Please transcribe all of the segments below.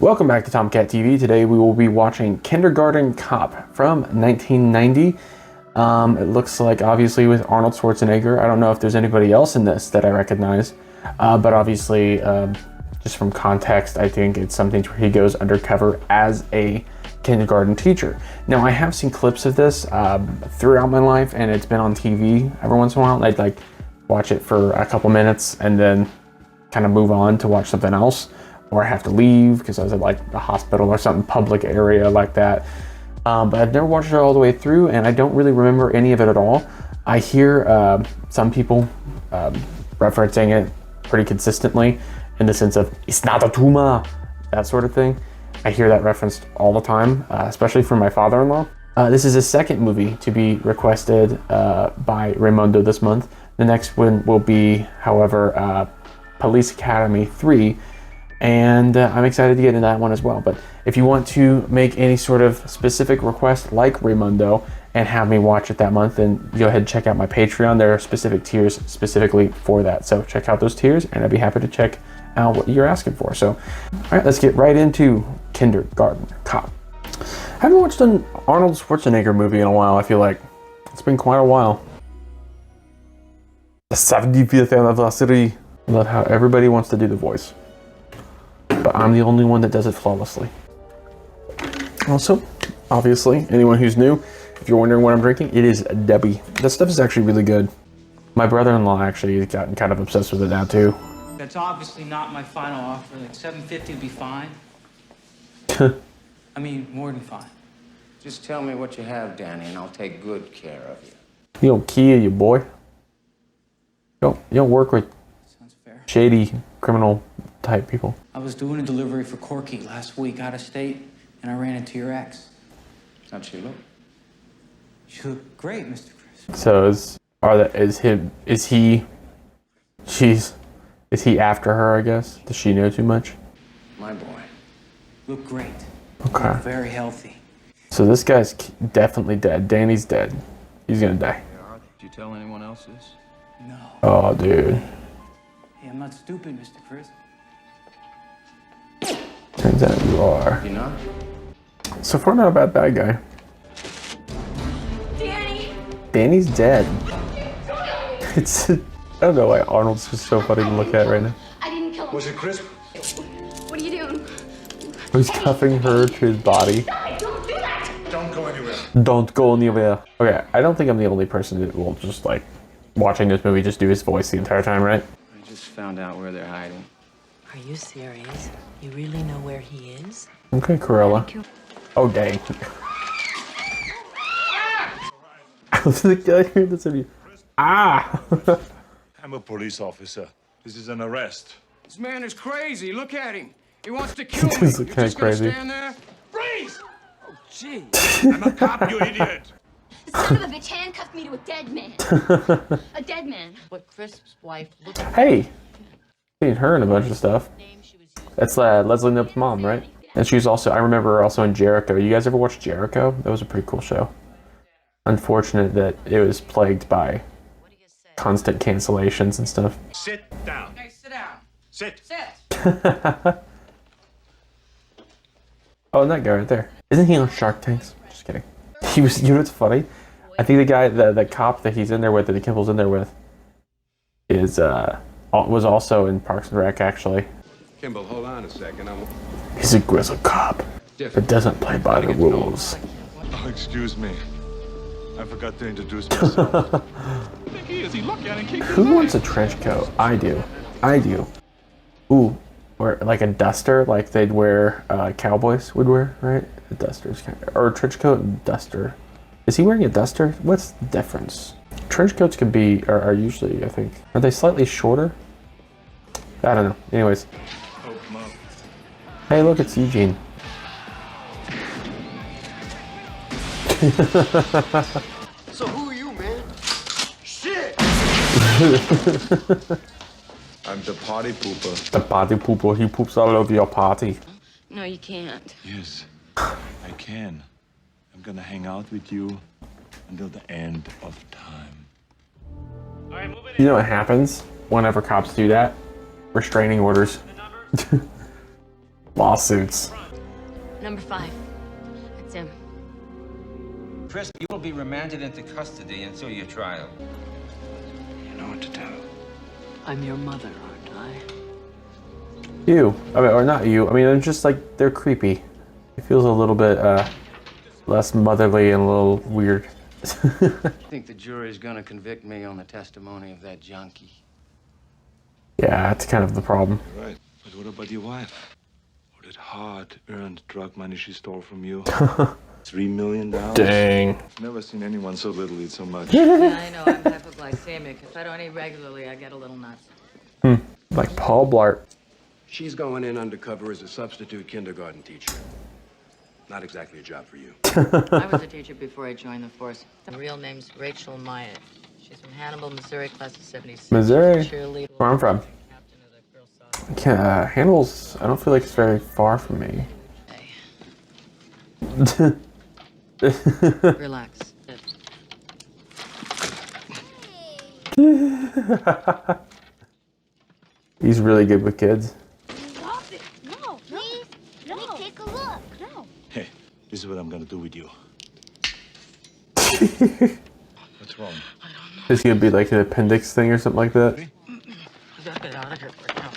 Welcome back to Tomcat TV. Today we will be watching Kindergarten Cop from 1990. It looks like obviously with Arnold Schwarzenegger. I don't know if there's anybody else in this that I recognize, but obviously just from context, I think it's something where he goes undercover as a kindergarten teacher. Now I have seen clips of this throughout my life, and it's been on TV every once in a while. I'd like watch it for a couple minutes and then kind of move on to watch something else, or I have to leave because I was at like the hospital or something public area like that. But I've never watched it all the way through, and I don't really remember any of it at all. I hear some people referencing it pretty consistently in the sense of "it's not a tumor," that sort of thing. I hear that referenced all the time, especially from my father-in-law. This is his second movie to be requested by Raimundo this month. The next one will be, however, Police Academy 3, and I'm excited to get into that one as well. But if you want to make any sort of specific request like Raimundo and have me watch it that month, then go ahead and check out my Patreon. There are specific tiers specifically for that, so check out those tiers and I'd be happy to check out what you're asking for. So all right, let's get right into Kindergarten Cop. I haven't watched an Arnold Schwarzenegger movie in a while. I feel like it's been quite a while. The 75th anniversary. I love how everybody wants to do the voice, but I'm the only one that does it flawlessly. Also, obviously, anyone who's new, if you're wondering what I'm drinking, it is Debbie. That stuff is actually really good. My brother-in-law actually has gotten kind of obsessed with it now too. That's obviously not my final offer. Like $750 would be fine. I mean, more than fine. Just tell me what you have, Danny, and I'll take good care of you. You don't kill you, boy. You don't work with Sounds fair. shady criminal type people. I was doing a delivery for Corky last week out of state, and I ran into your ex. How'd she look? She looked great, Mr. Chris. So is he after her, I guess? Does she know too much? My boy. Looked great. Okay. Looked very healthy. So this guy's definitely dead. Danny's dead. He's gonna die. Did you tell anyone else this? No. Oh, dude. Hey, I'm not stupid, Mr. Chris. Turns out you are. You know? So far, not a bad guy. Danny! Danny's dead. It's... I don't know why Arnold's just so funny to look at right now. I didn't kill him. Was it crisp? What are you doing? He's cuffing her to his body. Don't do that! Don't go anywhere. Don't go anywhere. Okay, I don't think I'm the only person that will just like watching this movie just do his voice the entire time, right? I just found out where they're hiding. Are you serious? You really know where he is? Okay, Corella. Oh, dang. The guy here that's in you. Ah! I'm a police officer. This is an arrest. This man is crazy. Look at him. He wants to kill me. This is You're kinda just gonna crazy. stand there? Freeze! Oh, gee. I'm a cop, you idiot. The son of a bitch handcuffed me to a dead man. A dead man. What Crisp's wife looked like. Hey! Seen her in a bunch of stuff. That's Leslie Knope's mom, right? And she's also, I remember her also in Jericho. You guys ever watch Jericho? That was a pretty cool show. Unfortunate that it was plagued by constant cancellations and stuff. Sit down. Hey, sit down. Sit. Sit. Oh, and that guy right there. Isn't he on Shark Tanks? Just kidding. He was, you know what's funny? I think the guy, the cop that he's in there with, that Kimball's in there with, is, was also in Parks and Rec, actually. Kimball, hold on a second. He's a grizzled cop that doesn't play by the rules. Oh, excuse me. I forgot to introduce myself. Who wants a trench coat? I do. I do. Ooh, or like a duster, like they'd wear, cowboys would wear, right? A duster's kind of, or a trench coat and duster. Is he wearing a duster? What's the difference? Trench coats can be, are usually, I think, are they slightly shorter? I don't know. Anyways. Open up. Hey, look, it's Eugene. So who are you, man? Shit! I'm the party pooper. The party pooper, he poops all over your party. No, you can't. Yes, I can. I'm gonna hang out with you until the end of time. You know what happens whenever cops do that? Restraining orders. Lawsuits. Number 5. That's him. Chris, you will be remanded into custody until your trial. You know what to do. I'm your mother, aren't I? You. I mean, or not you. I mean, they're just like, they're creepy. It feels a little bit less motherly and a little weird. I think the jury's gonna convict me on the testimony of that junkie. Yeah, that's kind of the problem. Right. But what about your wife? All that hard-earned drug money she stole from you? $3 million? Dang. I've never seen anyone so little eat so much. Yeah, I know. I'm hypoglycemic. If I don't eat regularly, I get a little nuts. Like Paul Blart. She's going in undercover as a substitute kindergarten teacher. Not exactly a job for you. I was a teacher before I joined the force. Her real name's Rachel Myatt. She's from Hannibal, Missouri, class of 76. Missouri? Cheerleader. Where I'm from. Captain of the girls' soccer. Hannibal's, I don't feel like it's very far from me. Relax. He's really good with kids. Stop it. No, please. No. Let me take a look. No. Hey, this is what I'm gonna do with you. What's wrong? Is he gonna be like an appendix thing or something like that? You gotta get out of here for now.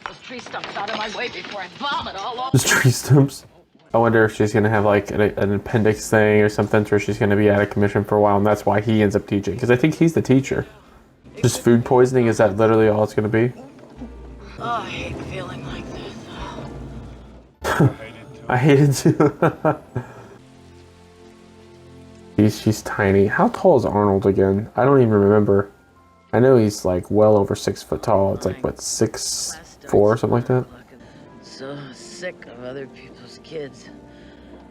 Those tree stumps out of my way before I vomit all over. Just tree stumps. I wonder if she's gonna have like an appendix thing or something, where she's gonna be out of commission for a while, and that's why he ends up teaching. Because I think he's the teacher. Just food poisoning, is that literally all it's gonna be? Oh, I hate feeling like this. I hate it too. She's tiny. How tall is Arnold again? I don't even remember. I know he's like well over 6 foot tall. It's like what, 6'4" or something like that. So sick of other people's kids.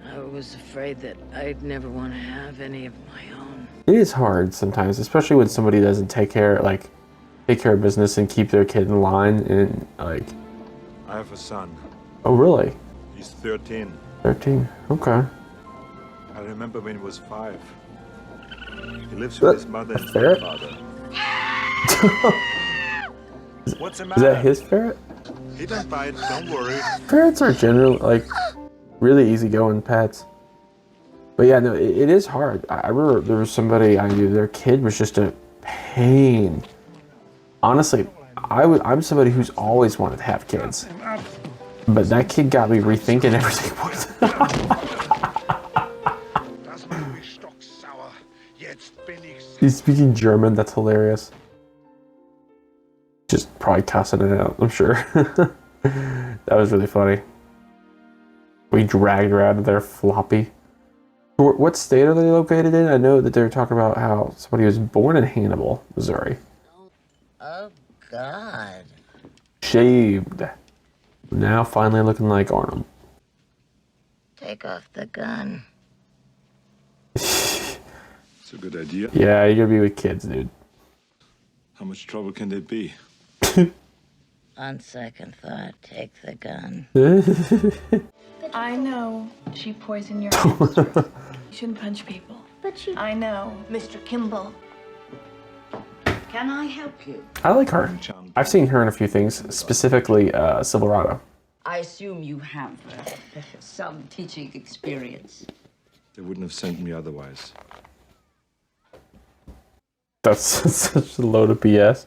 I was afraid that I'd never want to have any of my own. It is hard sometimes, especially when somebody doesn't take care of business and keep their kid in line. And like, I have a son. oh really? He's 13. 13. Okay. I remember when he was 5. He lives with his mother and ferret? father. What's the Is matter? that his ferret? He don't bite, don't worry. Ferrets are generally like really easygoing pets. But yeah, no, it is hard. I remember there was somebody I knew, their kid was just a pain. Honestly, I'm somebody who's always wanted to have kids. But that kid got me rethinking everything. He's speaking German, that's hilarious. Just probably cussing it out, I'm sure. That was really funny. We dragged her out of there floppy. What state are they located in? I know that they're talking about how somebody was born in Hannibal, Missouri. Oh, God. Shaved. Now finally looking like Arnold. Take off the gun. It's a good idea. Yeah, you're gonna be with kids, dude. How much trouble can there be? On second thought, take the gun. I know she poisoned your hamsters. You shouldn't punch people. But she... I know, Mr. Kimball. Can I help you? I like her. I've seen her in a few things, specifically Silverado. I assume you have some teaching experience. They wouldn't have sent me otherwise. That's such a load of BS.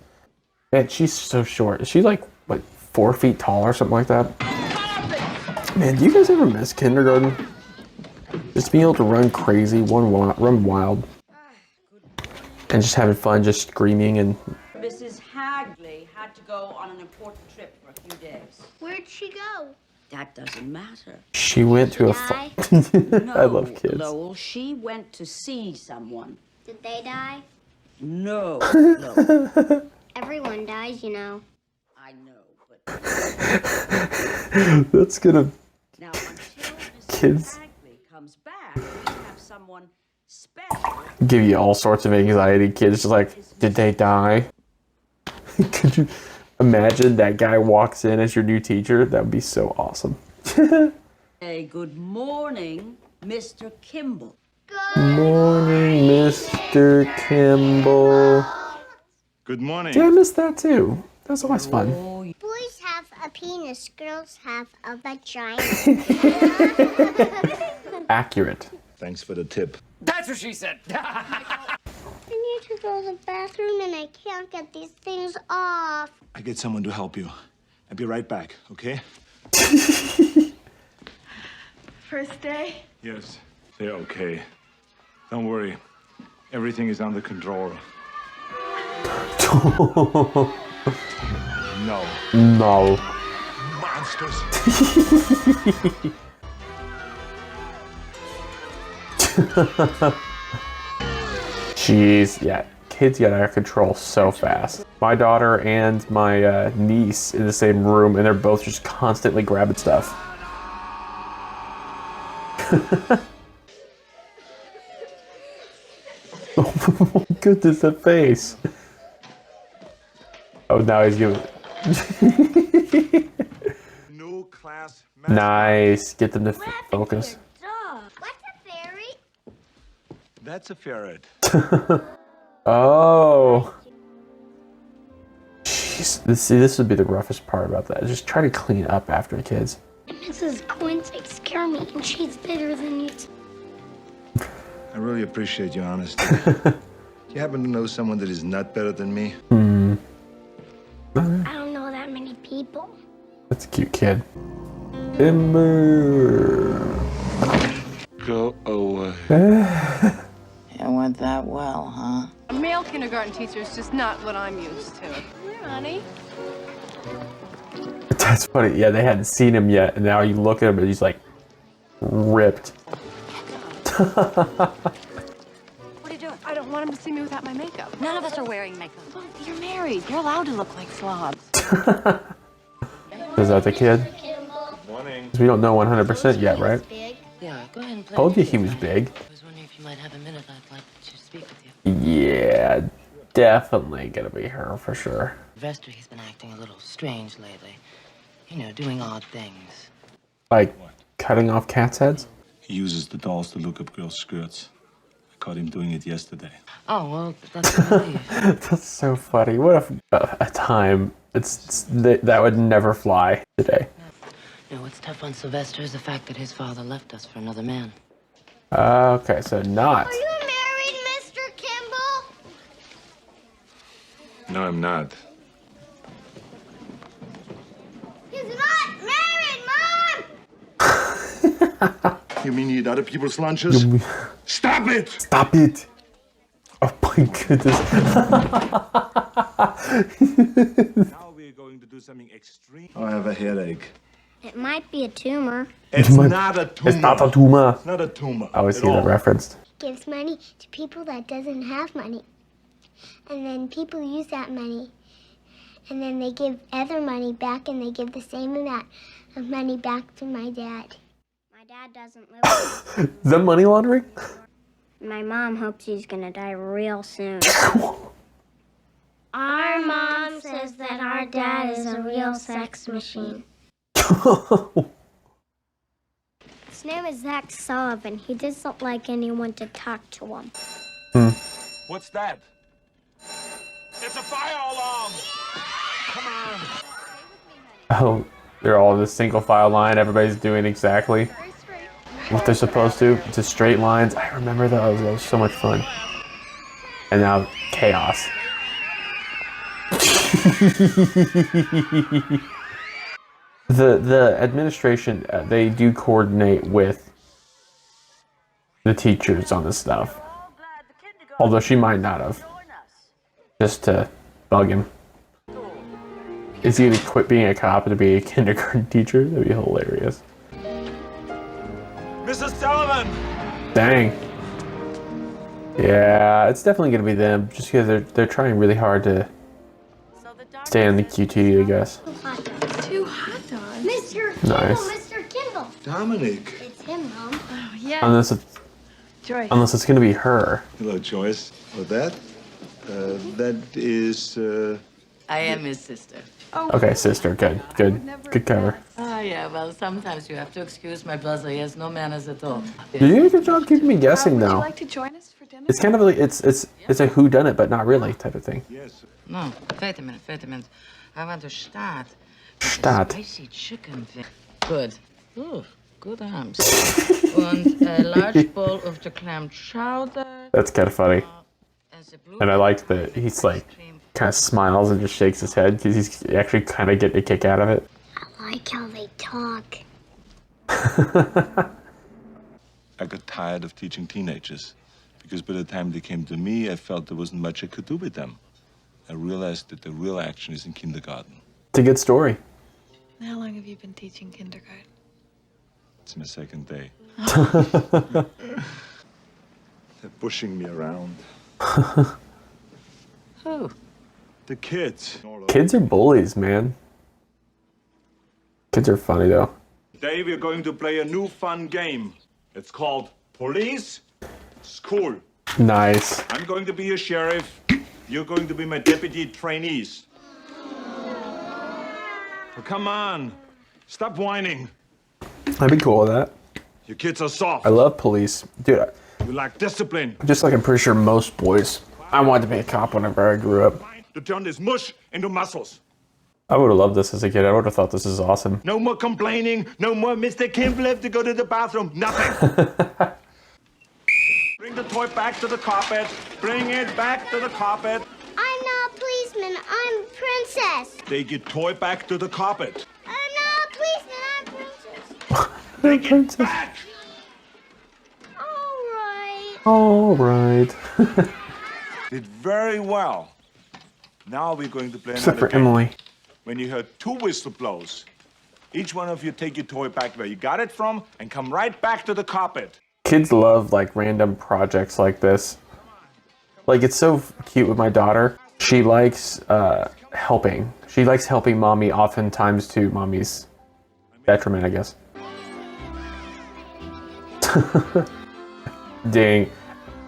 Man, she's so short. Is she like, what, 4 feet tall or something like that? Man, do you guys ever miss kindergarten? Just being able to run crazy, run wild. And just having fun, just screaming and... Mrs. Hagley had to go on an important trip for a few days. Where'd she go? That doesn't matter. She went to a... Die? No, I love kids. Lowell, she went to see someone. Did they die? No, Lowell. Everyone dies, you know. I know, but That's gonna... now until Mrs. Kids. Hagley comes back, we have someone special. Give you all sorts of anxiety. Kids just like, did they die? Could you imagine that guy walks in as your new teacher? That would be so awesome. Hey, good morning, Mr. Kimball. Morning, Mr. Kimball. Good morning. Yeah, I missed that too. That was always fun. Boys have a penis, girls have a vagina. Accurate. Thanks for the tip. That's what she said. I need to go to the bathroom and I can't get these things off. I get someone to help you. I'll be right back, okay? First day? Yes, they're okay. Don't worry. Everything is under control. No. No. Monsters. Jeez, yeah. Kids get out of control so fast. My daughter and my niece in the same room, and they're both just constantly grabbing stuff. Oh my goodness, the face. Oh, now he's giving. New class. Nice. Get them to focus. What's a fairy? That's a ferret. Oh. Jeez. This would be the roughest part about that. Just try to clean up after the kids. Mrs. Quinn takes care of me, and she's better than you. I really appreciate your honesty. You happen to know someone that is not better than me? I don't know that many people. That's a cute kid. Timber. Go away. It went that well, huh? A male kindergarten teacher is just not what I'm used to. Here, honey. That's funny. Yeah, they hadn't seen him yet, and now you look at him and he's like ripped. What are you doing? I don't want him to see me without my makeup. None of us are wearing makeup. Well, you're married. You're allowed to look like slobs. Is that the kid? Morning. 'Cause we don't know 100% yet, right? Yeah, go ahead and play. Told you he was big. I was wondering if you might have a minute. I'd like to speak with you. Yeah, definitely gonna be her for sure. Sylvester, he's been acting a little strange lately. You know, doing odd things. Like cutting off cats' heads? He uses the dolls to look up girls' skirts. I caught him doing it yesterday. Oh, well, that's a relief. That's so funny. What if a time that would never fly today? You know, what's tough on Sylvester is the fact that his father left us for another man. Okay, so not. Are you married, Mr. Kimball? No, I'm not. He's not married, Mom! You mean you eat other people's lunches? Stop it! Stop it! Oh my goodness. Now we're going to do something extreme. I have a headache. It might be a tumor. It's not a tumor. It's not a tumor. It's not a tumor. I always at see that all. referenced. Gives money to people that doesn't have money. And then people use that money. And then they give other money back, and they give the same amount of money back to my dad. My dad doesn't live with me. Is that money laundering? My mom hopes he's gonna die real soon. Our mom says that our dad is a real sex machine. His name is Zach Sullivan. He doesn't like anyone to talk to him. What's that? It's a fire alarm! Come on! Oh, they're all in a single file line. Everybody's doing exactly what they're supposed to. Just straight lines. I remember those. That was so much fun. And now chaos. The administration, they do coordinate with the teachers on this stuff. Although she might not have. Just to bug him. Is he gonna quit being a cop to be a kindergarten teacher? That'd be hilarious. Mrs. Sullivan! Dang. Yeah, it's definitely gonna be them, just because they're trying really hard to stay on the QT, I guess. 2 hot dogs. Mr. Kimball, Nice. Mr. Kimball. Dominic. It's him, Mom. Oh, yeah. Unless it's gonna be her. Hello, Joyce. Oh, that is, I am his sister. Okay, sister, good cover. Oh, yeah, well, sometimes you have to excuse my brother. He has no manners at all. You did a good job keeping me guessing, Would you though. like to join us for dinner? It's kind of like it's a whodunit, but not really type of thing. yes. No, wait a minute. I want to start Statt. Spicy chicken. Good. Ooh, good arms. And a large bowl of the clam chowder. That's kind of funny. And I like that he's like, kind of smiles and just shakes his head because he's actually kind of getting a kick out of it. I like how they talk. I got tired of teaching teenagers because by the time they came to me, I felt there wasn't much I could do with them. I realized that the real action is in kindergarten. It's a good story. How long have you been teaching kindergarten? It's my second day. They're pushing me around. Who? The kids. Kids are bullies, man. Kids are funny, though. Today we're going to play a new fun game. It's called Police School. Nice. I'm going to be your sheriff. You're going to be my deputy trainees. Oh, come on. Stop whining. I'd be cool with that. You kids are soft. I love police. Dude, You lack discipline. just like I'm pretty sure most boys, I wanted to be a cop whenever I grew up. To turn this mush into muscles. I would have loved this as a kid. I would have thought this is awesome. No more complaining. No more Mr. Kimball have to go to the bathroom. Nothing. Bring the toy back to the carpet. Bring it back to the carpet. I'm not a policeman. I'm a princess. Take your toy back to the carpet. I'm not a policeman. I'm a princess. Take it back. All right. All right. Did very well. Now we're going to play Except another for game. Emily. When you heard 2 whistle blows, each one of you take your toy back where you got it from and come right back to the carpet. Kids love like random projects like this. Like it's so cute with my daughter. She likes helping. She likes helping mommy oftentimes to mommy's detriment, I guess. Dang.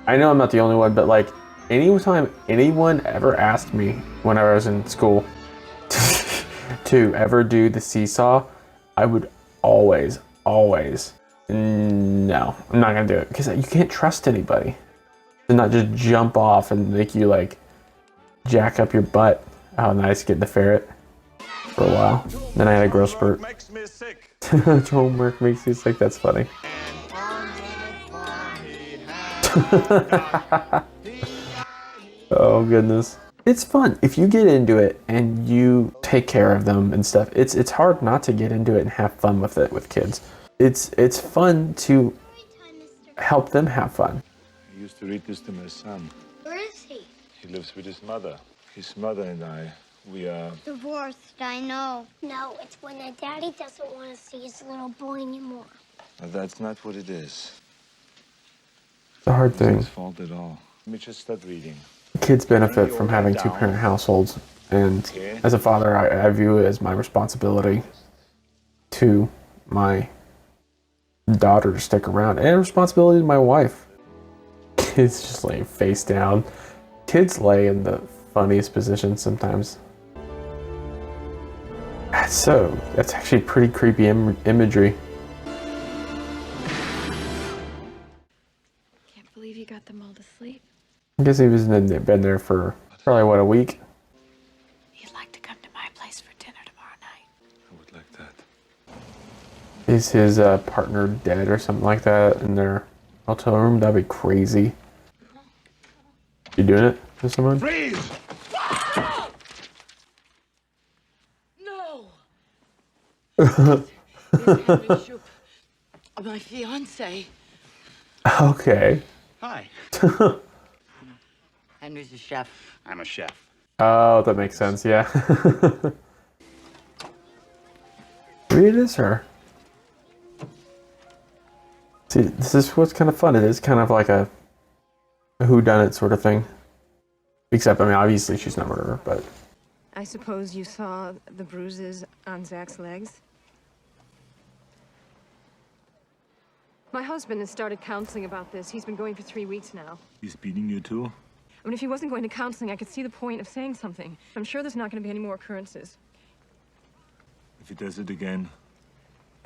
I know I'm not the only one, but like anytime anyone ever asked me when I was in school to ever do the seesaw, I would always, no, I'm not gonna do it because you can't trust anybody to not just jump off and make you like jack up your butt. Oh, nice, getting the ferret for a while. Then I had a growth spurt. Makes me sick. Homework makes you sick. That's funny. Oh goodness. It's fun if you get into it and you take care of them and stuff. It's hard not to get into it and have fun with it with kids. It's fun to help them have fun. I used to read this to my son. Where is he? He lives with his mother. His mother and I, we are... Divorced, I know. No, it's when a daddy doesn't want to see his little boy anymore. That's not what it is. It's a hard It's not thing. his fault at all. Let me just start reading. Kids benefit from having 2-parent households, and as a father, I view it as my responsibility to my daughter to stick around, and a responsibility to my wife. Kids just lay face down. Kids lay in the funniest positions sometimes. That's actually pretty creepy imagery. Can't believe you got them all to sleep. I guess he was been there for probably, what, a week? You'd like to come to my place for dinner tomorrow night. I would like that. Is his partner dead or something like that in their hotel room? That'd be crazy. You doing it to someone? Freeze! No! Henry Shoup, my fiance. Okay. Hi. Henry's a chef. I'm a chef. Oh, that makes sense, yeah. Maybe it is her. See, this is what's kind of fun. It is kind of like a whodunit sort of thing. Except, I mean, obviously she's not a murderer, but... I suppose you saw the bruises on Zach's legs? My husband has started counseling about this. He's been going for 3 weeks now. He's beating you too? I mean, if he wasn't going to counseling, I could see the point of saying something. I'm sure there's not going to be any more occurrences. If he does it again,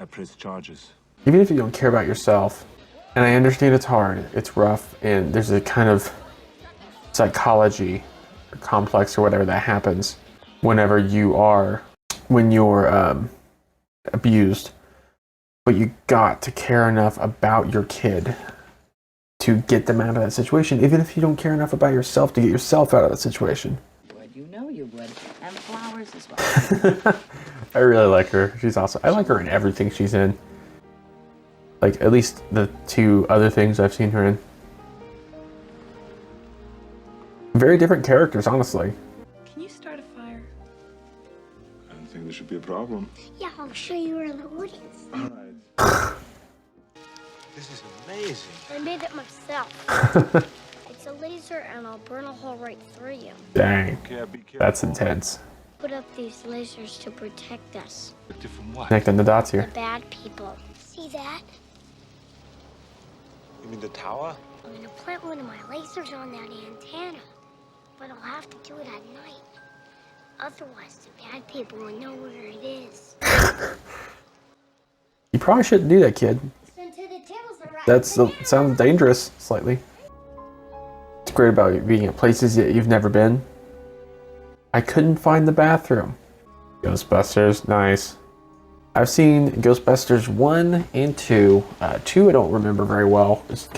I press charges. Even if you don't care about yourself, and I understand it's hard, it's rough, and there's a kind of psychology or complex or whatever that happens whenever you are when you're abused, but you got to care enough about your kid to get them out of that situation, even if you don't care enough about yourself to get yourself out of that situation. You know you would. And flowers as well. I really like her. She's awesome. I like her in everything she's in. Like, at least the 2 other things I've seen her in. Very different characters, honestly. Can you start a fire? I don't think there should be a problem. Yeah, I'll show you around the audience. All right. This is amazing. I made it myself. It's a laser and I'll burn a hole right through you. Dang. Okay, be careful. That's intense. Put up these lasers to protect us. From what? Connecting the dots The here. bad people. See that? You mean the tower? I'm gonna plant one of my lasers on that antenna. But I'll have to do it at night. Otherwise, the bad people will know where it is. You probably shouldn't do that, kid. That sounds dangerous, slightly. It's great about being at places that you've never been. I couldn't find the bathroom. Ghostbusters, nice. I've seen Ghostbusters 1 and 2. 2 I don't remember very well. It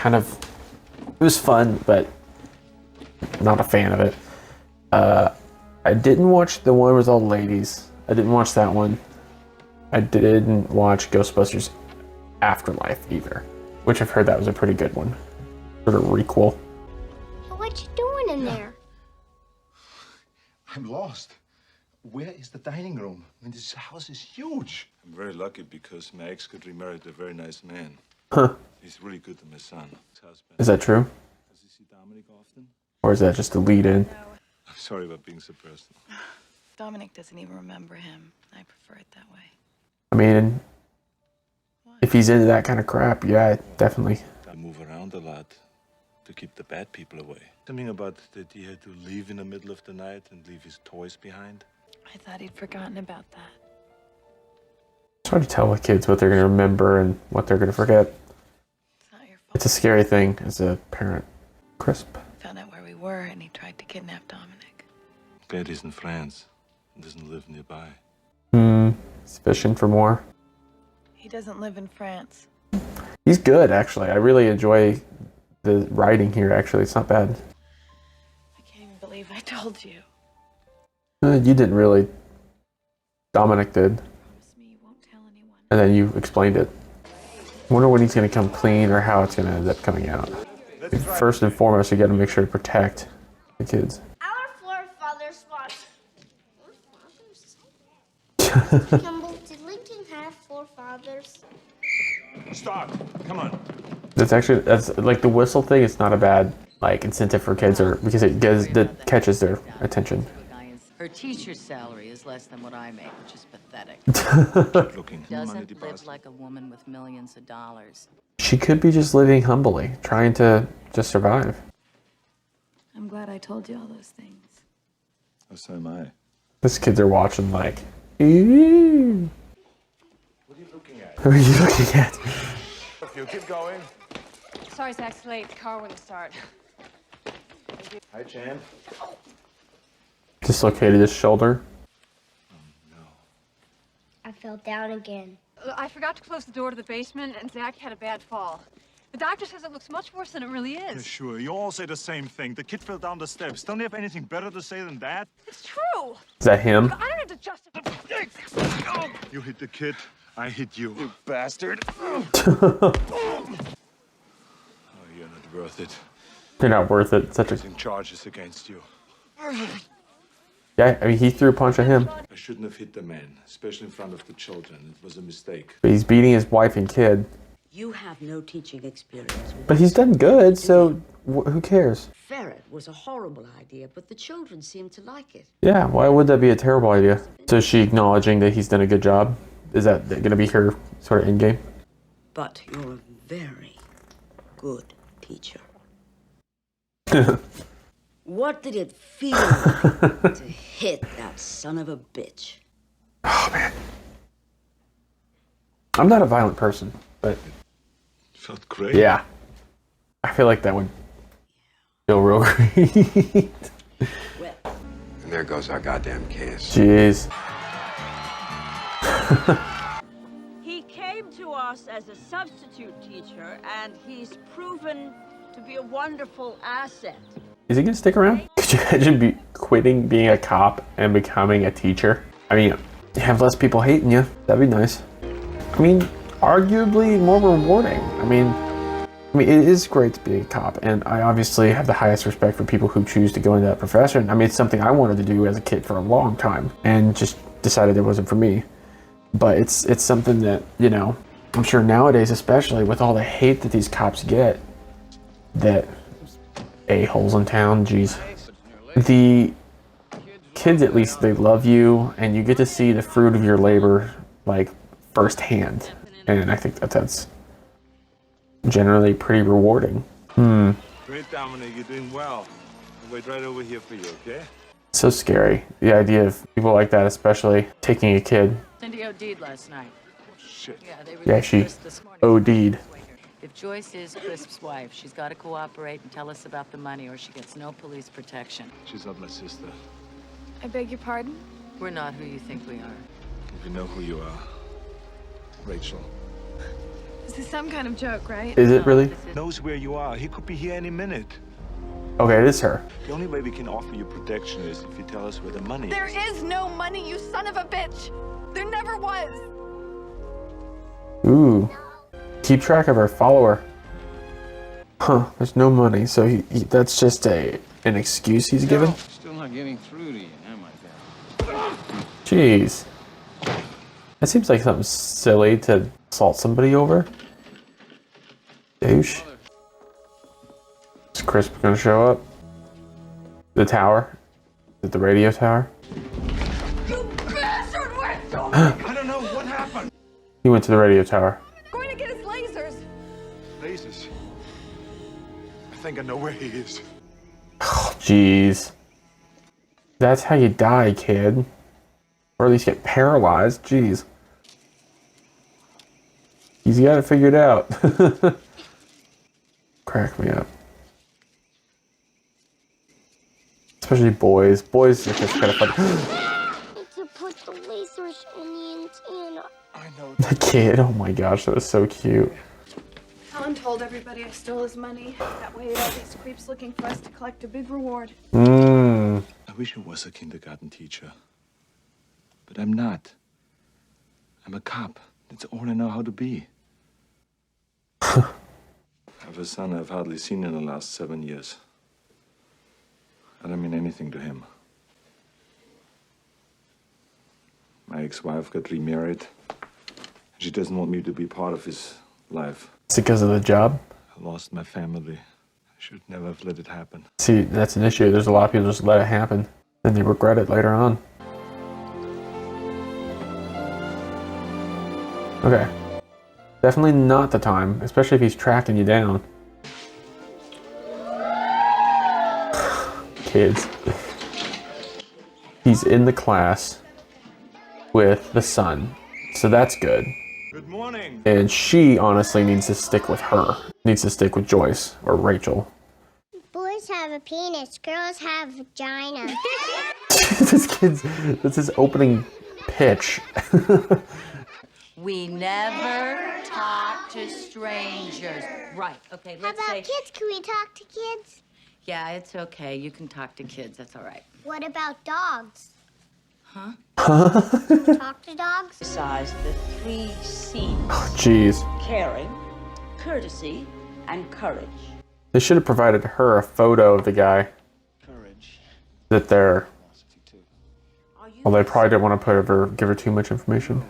was fun, but not a fan of it. I didn't watch the one with all the ladies. I didn't watch that one. I didn't watch Ghostbusters Afterlife either, which I've heard that was a pretty good one. Sort of requel. What you doing in there? I'm lost. Where is the dining room? I mean, this house is huge. I'm very lucky because my ex got remarried to a very nice man. Huh. He's really good to my son, his husband. Is that true? Does he see Dominic often? Or is that just a lead in? I'm sorry about being so personal. Dominic doesn't even remember him. I prefer it that way. I mean, if he's into that kind of crap, yeah, definitely. I move around a lot to keep the bad people away. Something about that he had to leave in the middle of the night and leave his toys behind. I thought he'd forgotten about that. It's hard to tell with kids what they're going to remember and what they're going to forget. It's not your fault. It's a scary thing as a parent. Crisp. Found out where we were and he tried to kidnap Dominic. Daddy's in France and doesn't live nearby. He's fishing for more. He doesn't live in France. He's good, actually. I really enjoy the writing here, actually. It's not bad. I can't even believe I told you. You didn't really. Dominic did. Promise me you won't tell anyone. And then you explained it. I wonder when he's going to come clean or how it's going to end up coming out. First and foremost, you got to make sure to protect the kids. Our forefathers fought. Campbell, did Lincoln have forefathers? Stop! Come on. That's like the whistle thing. It's not a bad incentive for kids, or because that catches their attention. Her teacher's salary is less than what I make, which is pathetic. Looking. Doesn't live like a woman with millions of dollars. She could be just living humbly, trying to just survive. I'm glad I told you all those things. Oh, so am I. These kids are watching like, ew. What are you looking at? Who are you looking at? If you keep going. Sorry, Zach's late. The car wouldn't start. Hi, Chan. Dislocated his shoulder. I fell down again. I forgot to close the door to the basement, and Zach had a bad fall. The doctor says it looks much worse than it really is. Yeah, sure, you all say the same thing. The kid fell down the steps. Don't you have anything better to say than that? It's true. Is that him? I don't have to justify. You hit the kid, I hit you. You bastard. Oh, you're not worth it. You're not worth it. Such a Facing charges against you. yeah. I mean, he threw a punch at him. I shouldn't have hit the man, especially in front of the children. It was a mistake. But he's beating his wife and kid. You have no teaching experience. But he's done good, so who cares? Ferret was a horrible idea, but the children seem to like it. Yeah, why would that be a terrible idea? So is she acknowledging that he's done a good job? Is that going to be her sort of end game? But you're a very good teacher. What did it feel like to hit that son of a bitch? Oh, man. I'm not a violent person, but... Felt great. Yeah. I feel like that would feel real great. And there goes our goddamn case. Jeez. He came to us as a substitute teacher, and he's proven to be a wonderful asset. Is he gonna stick around? Could you imagine quitting being a cop and becoming a teacher? I mean, you have less people hating you. That'd be nice. I mean, arguably more rewarding. I mean, it is great to be a cop, and I obviously have the highest respect for people who choose to go into that profession. I mean, it's something I wanted to do as a kid for a long time, and just decided it wasn't for me. But it's something that, you know, I'm sure nowadays, especially with all the hate that these cops get, that a-holes in town, geez. The kids, at least, they love you, and you get to see the fruit of your labor, like, firsthand. And I think that's generally pretty rewarding. Great, Dominic, you're doing well. I'll wait right over here for you, okay? So scary, the idea of people like that, especially taking a kid. Cindy OD'd last night. Shit. Yeah, she OD'd. If Joyce is Crisp's wife, she's got to cooperate and tell us about the money, or she gets no police protection. She's not my sister. I beg your pardon? We're not who you think we are. If you know who you are. Rachel. This is some kind of joke, right? Is it really? Knows where you are. He could be here any minute. Okay, it is her. The only way we can offer you protection is if you tell us where the money There is. is no money, you son of a bitch! There never was! Ooh. Keep track of her, follow her. Huh, there's no money, so that's just an excuse he's given? Still not getting through to you, am I, Jeez. That seems like something silly to assault somebody over. Douche. Is Crisp gonna show up? The tower? Is it the radio tower? You bastard whistle! I don't know what happened. He went to the radio tower. Going to get his lasers! Lasers. I think I know where he is. Oh, jeez. That's how you die, kid. Or at least get paralyzed. Jeez. He's got it figured out. Crack me up. Especially boys. Boys are just kind of fun. To put the lasers on the antenna. I know. The kid. Oh my gosh, that was so cute. Helen told everybody I stole his money. That way all these creeps looking for us to collect a big reward. Mmm. I wish I was a kindergarten teacher. But I'm not. I'm a cop. That's all I know how to be. I have a son I've hardly seen in the last 7 years. I don't mean anything to him. My ex-wife got remarried. She doesn't want me to be part of his life. Is it because of the job? I lost my family. I should never have let it happen. See, that's an issue. There's a lot of people just let it happen. And they regret it later on. Okay. Definitely not the time, especially if he's tracking you down. Kids. He's in the class with the son, so that's good. Good morning. And she honestly needs to stick with her. Needs to stick with Joyce or Rachel. Boys have a penis, girls have vagina. That's his opening pitch. We never talk to strangers. Right, okay, How let's about say... kids? Can we talk to kids? Yeah, it's okay. You can talk to kids. That's all right. What about dogs? Huh? Can we talk to dogs? Besides the 3 C's. Oh, jeez. Caring, courtesy, and courage. They should have provided her a photo of the guy. Courage. That they're... Well, they probably didn't want to give her too much information.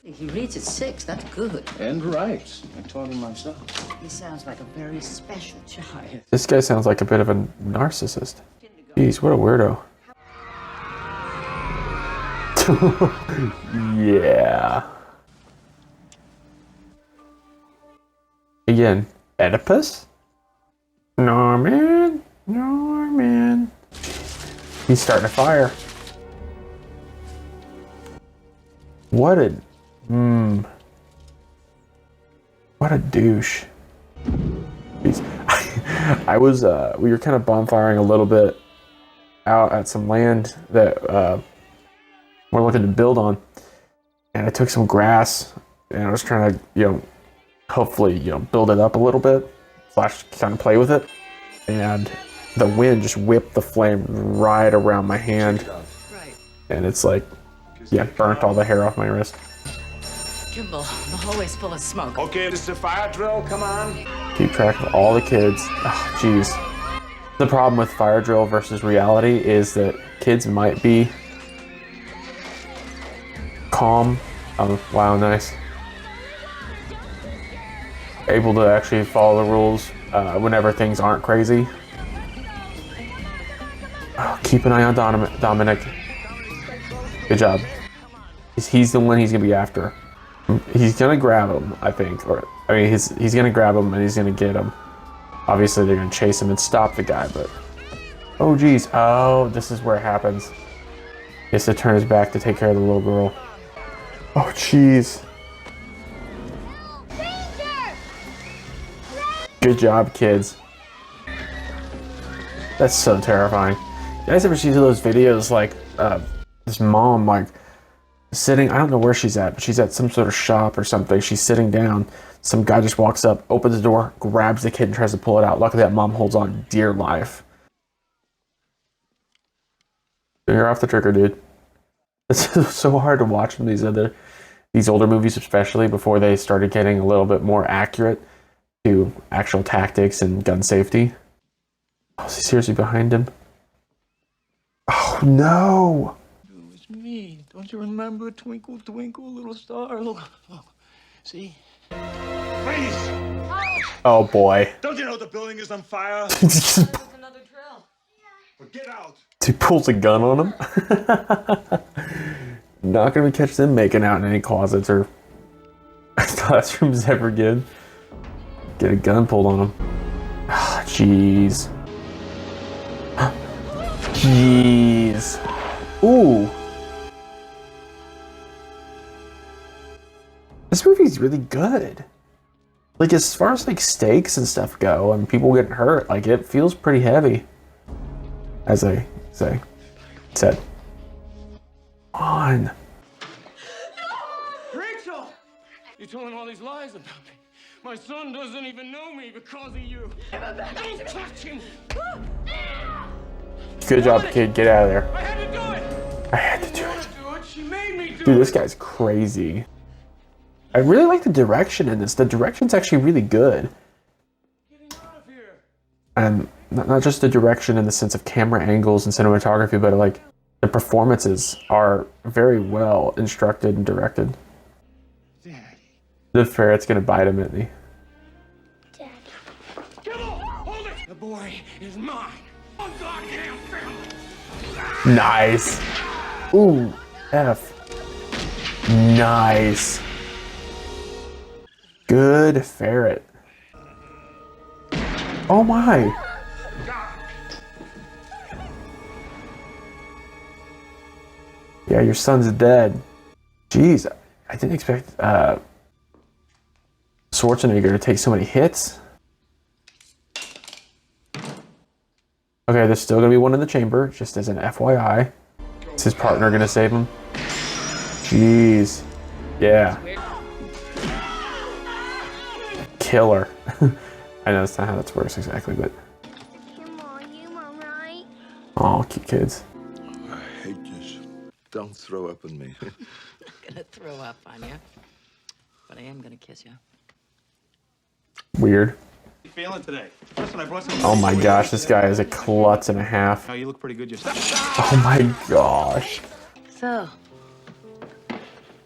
He reads at 6, that's good. And writes. I taught him myself. He sounds like a very special child. This guy sounds like a bit of a narcissist. Jeez, what a weirdo. Yeah. Again, Oedipus? Norman? Norman. He's starting a fire. What a... What a douche. I was, we were kind of bonfiring a little bit out at some land that we're looking to build on. And I took some grass and I was trying to, hopefully, build it up a little bit, / kind of play with it. And the wind just whipped the flame right around my hand. And it's like, burnt all the hair off my wrist. Kimball, the hallway's full of smoke. Okay, this is a fire drill. Come on. Keep track of all the kids. Oh, jeez. The problem with fire drill versus reality is that kids might be calm. Oh, wow, nice. Able to actually follow the rules whenever things aren't crazy. Oh, keep an eye on Dominic. Good job. He's the one he's gonna be after. He's gonna grab him, I think. He's gonna grab him and he's gonna get him. Obviously, they're gonna chase him and stop the guy, but... Oh, geez. Oh, this is where it happens. He has to turn his back to take care of the little girl. Oh, jeez. Good job, kids. That's so terrifying. You guys ever see those videos like this mom like sitting, I don't know where she's at, but she's at some sort of shop or something. She's sitting down. Some guy just walks up, opens the door, grabs the kid and tries to pull it out. Luckily that mom holds on dear life. You're off the trigger, dude. It's so hard to watch from these older movies, especially before they started getting a little bit more accurate to actual tactics and gun safety. Oh, is he seriously behind him? Oh no! It was me. Don't you remember? Twinkle, twinkle, little star. Look. See? Freeze! Oh boy. Don't you know the building is on fire? Another drill. Well, get out! He pulls a gun on him. Not gonna catch them making out in any closets or classrooms ever again. Get a gun pulled on him. Ah, jeez. Jeez. Ooh. This movie's really good. Like, as far as like stakes and stuff go and people getting hurt, like it feels pretty heavy. As I said. On. Rachel! You're telling all these lies about me. My son doesn't even know me because of you. Don't touch him! Good job, kid. Get out of there. I had to do it! I had to do it. She made me do Dude, it! this guy's crazy. I really like the direction in this. The direction's actually really good. And not just the direction in the sense of camera angles and cinematography, but like the performances are very well instructed and directed. Daddy. The ferret's gonna bite him, isn't he? Hold it! The boy is mine. Oh, goddamn family! Nice. Ooh, F. Nice. Good ferret. Oh my. Yeah, your son's dead. Jeez, I didn't expect Schwarzenegger to take so many hits. Okay, there's still gonna be one in the chamber, just as an FYI. Is his partner gonna save him? Jeez. Yeah. Killer. I know that's not how that works exactly, but. Come on, you alright? Oh, cute kids. I hate this. Don't throw up on me. I'm gonna throw up on you, but I am gonna kiss you. Weird. You feeling today? Listen, I brought some. Oh my gosh, this guy is a klutz and a half. Oh, you look pretty good yourself. Oh my gosh. So,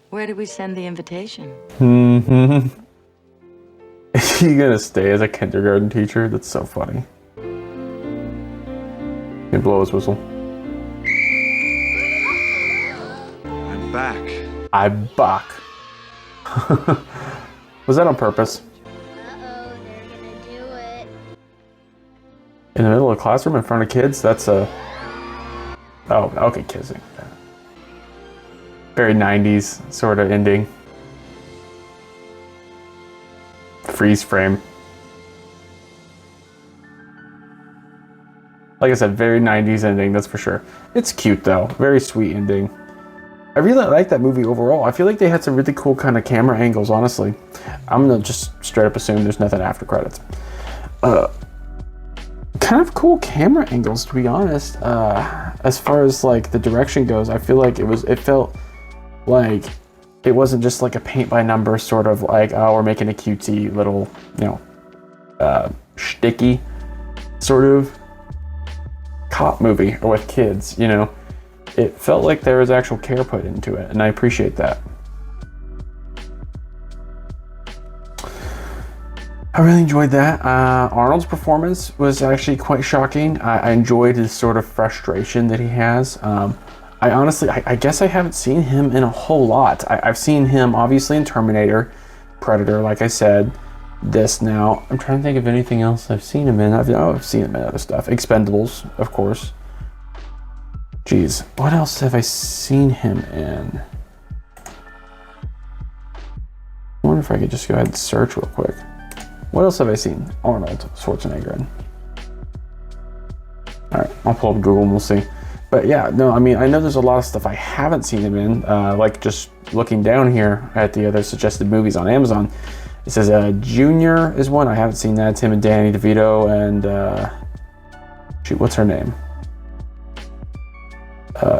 where do we send the invitation? Mm-hmm. Is he gonna stay as a kindergarten teacher? That's so funny. He blow his whistle. I'm back. I'm back. Was that on purpose? Uh-oh, they're gonna do it. In the middle of a classroom in front of kids? That's a... Oh, okay, kissing. Very 90s sort of ending. Freeze frame. Like I said, very 90s ending, that's for sure. It's cute though. Very sweet ending. I really like that movie overall. I feel like they had some really cool kind of camera angles, honestly. I'm gonna just straight up assume there's nothing after credits. Kind of cool camera angles, to be honest. As far as like the direction goes, I feel like it felt like it wasn't just like a paint by number sort of like, oh, we're making a cutesy little, shticky sort of cop movie or with kids, It felt like there was actual care put into it, and I appreciate that. I really enjoyed that. Arnold's performance was actually quite shocking. I enjoyed his sort of frustration that he has. I honestly guess I haven't seen him in a whole lot. I've seen him obviously in Terminator, Predator, like I said. This now. I'm trying to think of anything else I've seen him in. I've seen him in other stuff. Expendables, of course. Jeez, what else have I seen him in? I wonder if I could just go ahead and search real quick. What else have I seen Arnold Schwarzenegger in? All right, I'll pull up Google and we'll see. But yeah, no, I mean, I know there's a lot of stuff I haven't seen him in. Like just looking down here at the other suggested movies on Amazon, it says Junior is one. I haven't seen that. It's him and Danny DeVito and shoot, what's her name?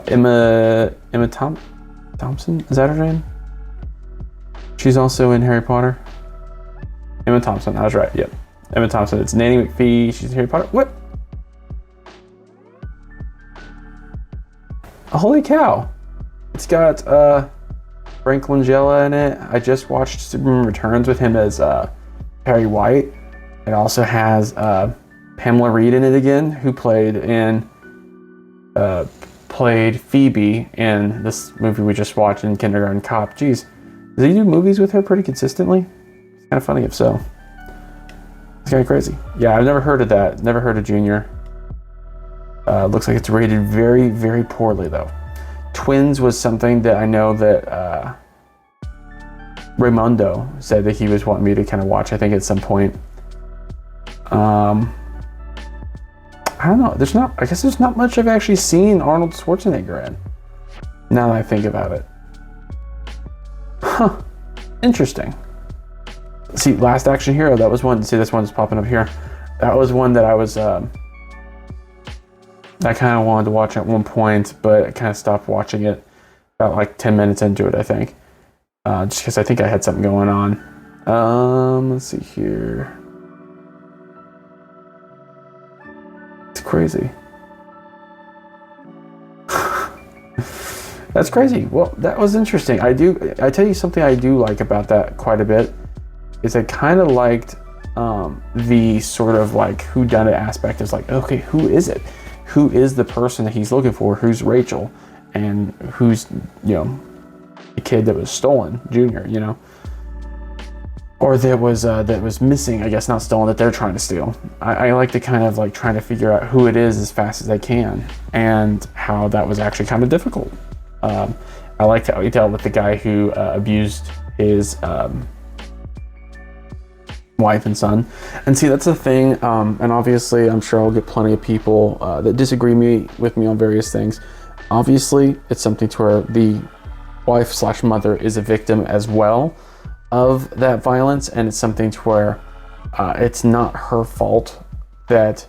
Emma Thompson? Is that her name? She's also in Harry Potter. Emma Thompson, I was right, yep. Emma Thompson, it's Nanny McPhee, she's in Harry Potter. What? Holy cow. It's got Frank Langella in it. I just watched Superman Returns with him as Perry White. It also has Pamela Reed in it again, who played Phoebe in this movie we just watched in Kindergarten Cop. Jeez, does he do movies with her pretty consistently? It's kind of funny if so. It's kind of crazy. Yeah, I've never heard of that. Never heard of Junior. Looks like it's rated very, very poorly though. Twins was something that I know that Raymundo said that he was wanting me to kind of watch, I think at some point. I don't know. I guess there's not much I've actually seen Arnold Schwarzenegger in. Now that I think about it. Huh. Interesting. See, Last Action Hero, that was one. See, this one's popping up here. That was one that I was, I kind of wanted to watch at one point, but I kind of stopped watching it about like 10 minutes into it, I think. Just because I think I had something going on. Let's see here. It's crazy. That's crazy. Well, that was interesting. I tell you something I do like about that quite a bit is I kind of liked the sort of like whodunit aspect. Is like, okay, who is it? Who is the person that he's looking for? Who's Rachel? And who's, the kid that was stolen, Junior, Or that was missing, I guess, not stolen, that they're trying to steal. I like to kind of like trying to figure out who it is as fast as I can, and how that was actually kind of difficult. I liked how he dealt with the guy who abused his wife and son. And see, that's the thing, and obviously I'm sure I'll get plenty of people that disagree with me on various things. Obviously, it's something to where the wife/mother is a victim as well of that violence, and it's something to where it's not her fault that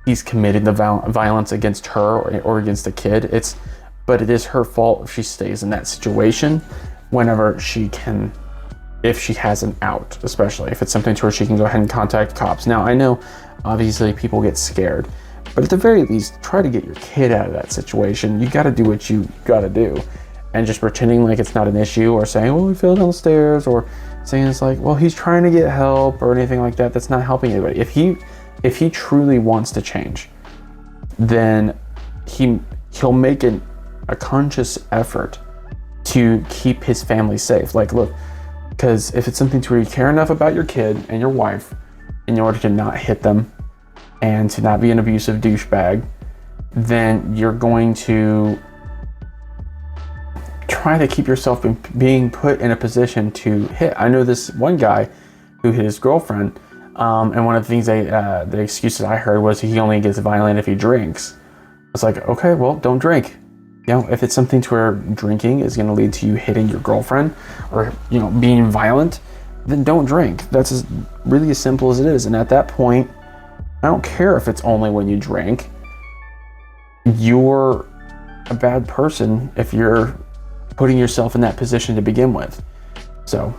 he's committing the violence against her or against the kid. But it is her fault if she stays in that situation whenever she can, if she has an out, especially if it's something to where she can go ahead and contact cops. Now, I know obviously people get scared, but at the very least, try to get your kid out of that situation. You got to do what you got to do. And just pretending like it's not an issue, or saying, well, we fell down the stairs, or saying it's like, well, he's trying to get help, or anything like that, that's not helping anybody. If he truly wants to change, then he'll make a conscious effort to keep his family safe. Like, look, because if it's something to where you care enough about your kid and your wife in order to not hit them and to not be an abusive douchebag, then you're going to try to keep yourself being put in a position to hit. I know this one guy who hit his girlfriend, and one of the things the excuses I heard was he only gets violent if he drinks. It's like, okay, well, don't drink. You know, if it's something to where drinking is going to lead to you hitting your girlfriend or, you know, being violent, then don't drink. That's really as simple as it is. And at that point, I don't care if it's only when you drink. You're a bad person if you're putting yourself in that position to begin with. So,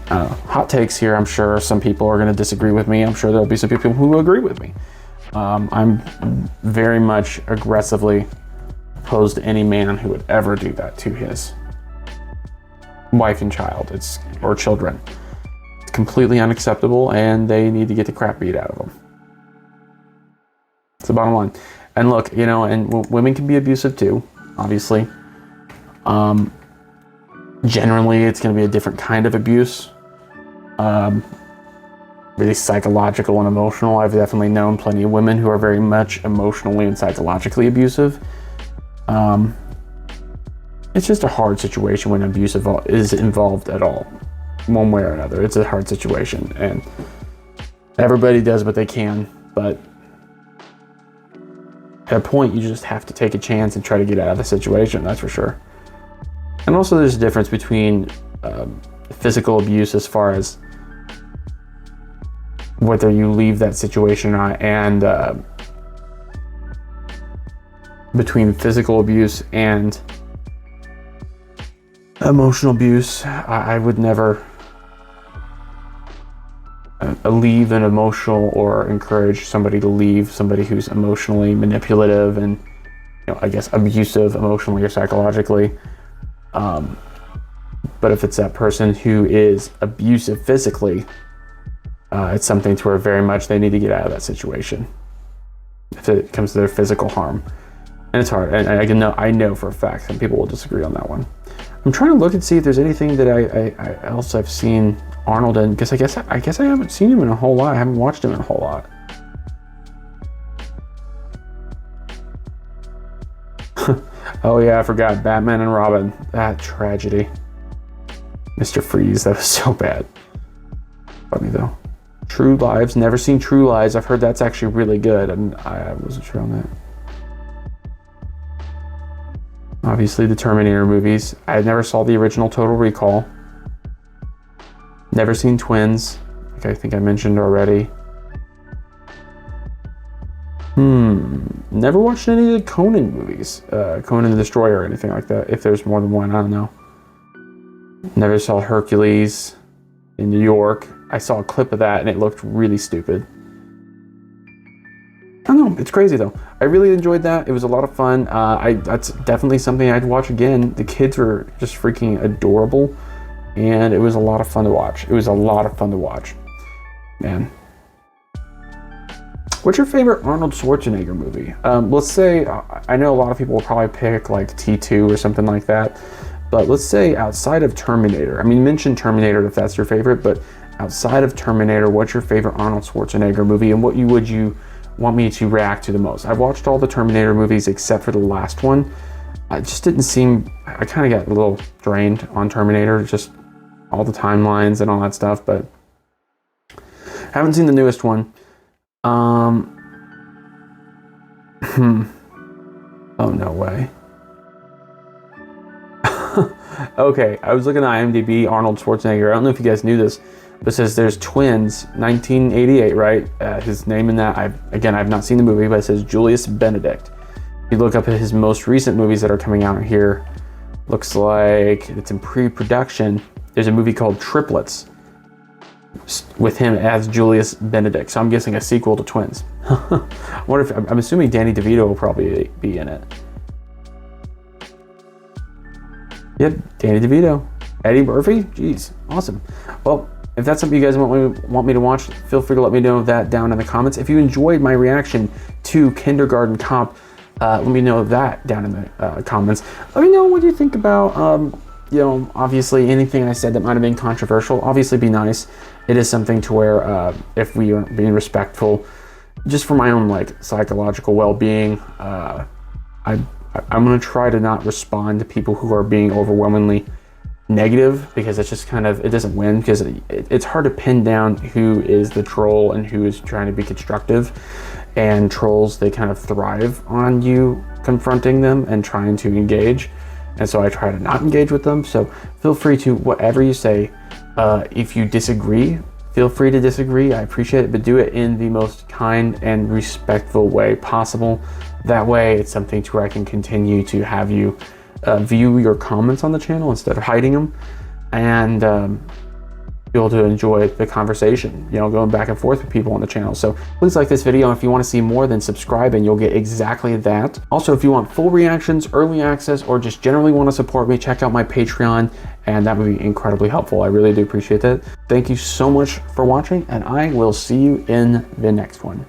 hot takes here. I'm sure some people are going to disagree with me. I'm sure there'll be some people who agree with me. I'm very much aggressively opposed to any man who would ever do that to his wife and child, or children. It's completely unacceptable, and they need to get the crap beat out of them. It's the bottom line. And look, you know, and women can be abusive too, obviously. Generally, it's going to be a different kind of abuse. Really psychological and emotional. I've definitely known plenty of women who are very much emotionally and psychologically abusive. It's just a hard situation when abuse is involved at all, one way or another. It's a hard situation, and everybody does what they can, but at a point, you just have to take a chance and try to get out of the situation, that's for sure. And also there's a difference between physical abuse as far as whether you leave that situation or not, and between physical abuse and emotional abuse. I would never leave an emotional or encourage somebody to leave somebody who's emotionally manipulative and, you know, I guess abusive emotionally or psychologically. But if it's that person who is abusive physically, it's something to where very much they need to get out of that situation if it comes to their physical harm. And it's hard, and I know for a fact some people will disagree on that one. I'm trying to look and see if there's anything that I else I've seen Arnold in, because I guess I haven't seen him in a whole lot. I haven't watched him in a whole lot. Oh yeah, I forgot Batman and Robin. That tragedy. Mr. Freeze, that was so bad. Funny though. True Lives, never seen True Lies. I've heard that's actually really good, and I wasn't sure on that. Obviously the Terminator movies. I never saw the original Total Recall. Never seen Twins, like I think I mentioned already. Never watched any of the Conan movies. Conan the Destroyer or anything like that. If there's more than one, I don't know. Never saw Hercules in New York. I saw a clip of that and it looked really stupid. I don't know, it's crazy though. I really enjoyed that. It was a lot of fun. That's definitely something I'd watch again. The kids were just freaking adorable, and it was a lot of fun to watch. Man. What's your favorite Arnold Schwarzenegger movie? Let's say, I know a lot of people will probably pick like T2 or something like that, but let's say outside of Terminator. I mean, mention Terminator if that's your favorite, but outside of Terminator, what's your favorite Arnold Schwarzenegger movie, and what would you want me to react to the most? I've watched all the Terminator movies except for the last one. I just didn't seem, I kind of got a little drained on Terminator, just all the timelines and all that stuff, but haven't seen the newest one. Oh, no way. Okay, I was looking at IMDb, Arnold Schwarzenegger. I don't know if you guys knew this, but it says there's Twins, 1988, right? His name in that, I've not seen the movie, but it says Julius Benedict. If you look up at his most recent movies that are coming out here, looks like it's in pre-production. There's a movie called Triplets with him as Julius Benedict. So I'm guessing a sequel to Twins. I wonder if, I'm assuming Danny DeVito will probably be in it. Yep, Danny DeVito. Eddie Murphy? Jeez, awesome. Well, if that's something you guys want me to watch, feel free to let me know that down in the comments. If you enjoyed my reaction to Kindergarten Cop, let me know that down in the comments. Let me know what you think about, you know, obviously anything I said that might have been controversial. Obviously be nice. It is something to where if we are being respectful, just for my own like psychological well-being, I'm going to try to not respond to people who are being overwhelmingly negative, because it's just kind of, it doesn't win, because it's hard to pin down who is the troll and who is trying to be constructive. and trolls, they kind of thrive on you confronting them and trying to engage. And so I try to not engage with them. So feel free to, whatever you say, if you disagree, feel free to disagree. I appreciate it, but do it in the most kind and respectful way possible. That way it's something to where I can continue to have you view your comments on the channel instead of hiding them, and be able to enjoy the conversation, you know, going back and forth with people on the channel. So please like this video, and if you want to see more, then subscribe and you'll get exactly that. Also, if you want full reactions, early access, or just generally want to support me, check out my Patreon, and that would be incredibly helpful. I really do appreciate that. Thank you so much for watching, and I will see you in the next one.